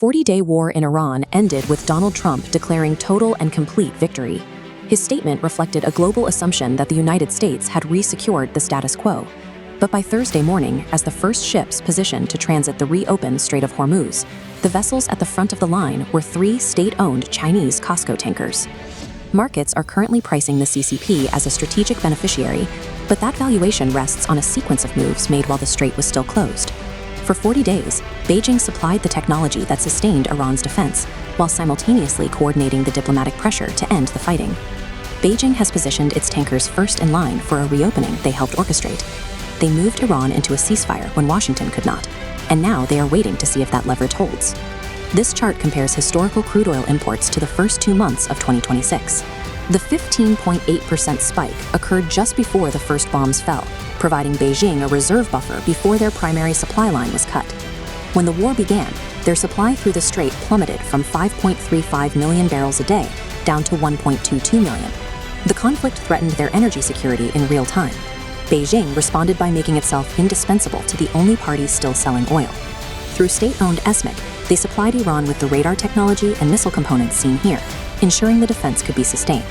40-day war in Iran ended with Donald Trump declaring total and complete victory. His statement reflected a global assumption that the United States had re-secured the status quo. But by Thursday morning, as the first ships positioned to transit the reopened Strait of Hormuz, the vessels at the front of the line were 3 state-owned Chinese COSCO tankers. Markets are currently pricing the CCP as a strategic beneficiary, but that valuation rests on a sequence of moves made while the strait was still closed. For 40 days, Beijing supplied the technology that sustained Iran's defense, while simultaneously coordinating the diplomatic pressure to end the fighting. Beijing has positioned its tankers first in line for a reopening they helped orchestrate. They moved Iran into a ceasefire when Washington could not, and now they are waiting to see if that leverage holds. This chart compares historical crude oil imports to the first 2 months of 2026. The 15.8% spike occurred just before the first bombs fell, providing Beijing a reserve buffer before their primary supply line was cut. When the war began, their supply through the strait plummeted from 5.35 million barrels a day down to 1.22 million. The conflict threatened their energy security in real time. Beijing responded by making itself indispensable to the only party still selling oil. Through state-owned ESMIC, they supplied Iran with the radar technology and missile components seen here, ensuring the defense could be sustained.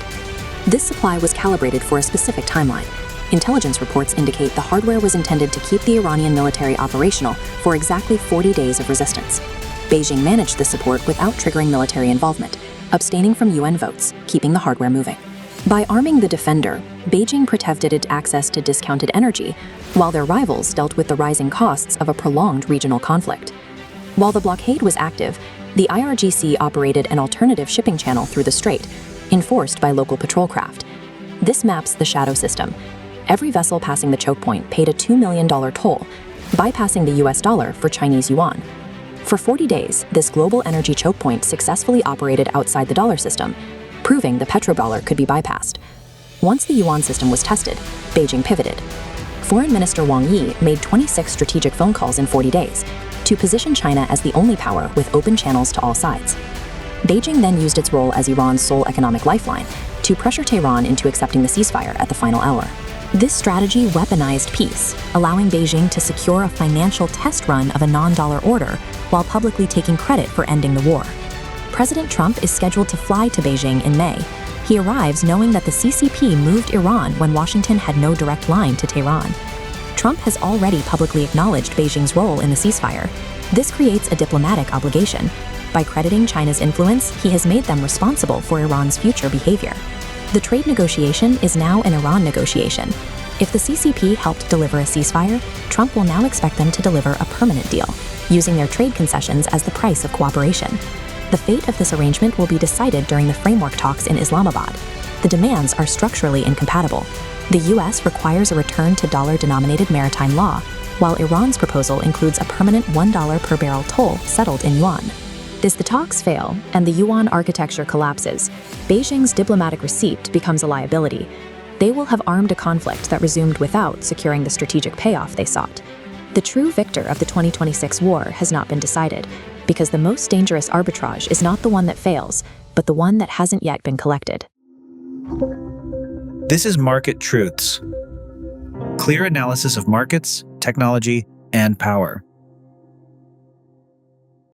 This supply was calibrated for a specific timeline. Intelligence reports indicate the hardware was intended to keep the Iranian military operational for exactly 40 days of resistance. Beijing managed this support without triggering military involvement, abstaining from UN votes, keeping the hardware moving. By arming the defender, Beijing protected its access to discounted energy, while their rivals dealt with the rising costs of a prolonged regional conflict. While the blockade was active, the IRGC operated an alternative shipping channel through the strait, enforced by local patrol craft. This maps the shadow system. Every vessel passing the choke point paid a $2 million toll, bypassing the US dollar for Chinese yuan. For 40 days, this global energy choke point successfully operated outside the dollar system, proving the petrodollar could be bypassed. Once the yuan system was tested, Beijing pivoted. Foreign Minister Wang Yi made 26 strategic phone calls in 40 days to position China as the only power with open channels to all sides. Beijing then used its role as Iran's sole economic lifeline to pressure Tehran into accepting the ceasefire at the final hour. This strategy weaponized peace, allowing Beijing to secure a financial test run of a non-dollar order while publicly taking credit for ending the war. President Trump is scheduled to fly to Beijing in May. He arrives knowing that the CCP moved Iran when Washington had no direct line to Tehran. Trump has already publicly acknowledged Beijing's role in the ceasefire. This creates a diplomatic obligation. By crediting China's influence, he has made them responsible for Iran's future behavior. The trade negotiation is now an Iran negotiation. If the CCP helped deliver a ceasefire, Trump will now expect them to deliver a permanent deal, using their trade concessions as the price of cooperation. The fate of this arrangement will be decided during the framework talks in Islamabad. The demands are structurally incompatible. The US requires a return to dollar-denominated maritime law, while Iran's proposal includes a permanent $1 per barrel toll settled in yuan. As the talks fail and the yuan architecture collapses, Beijing's diplomatic receipt becomes a liability. They will have armed a conflict that resumed without securing the strategic payoff they sought. The true victor of the 2026 war has not been decided, because the most dangerous arbitrage is not the one that fails, but the one that hasn't yet been collected. This is Market Truths. Clear analysis of markets, technology, and power.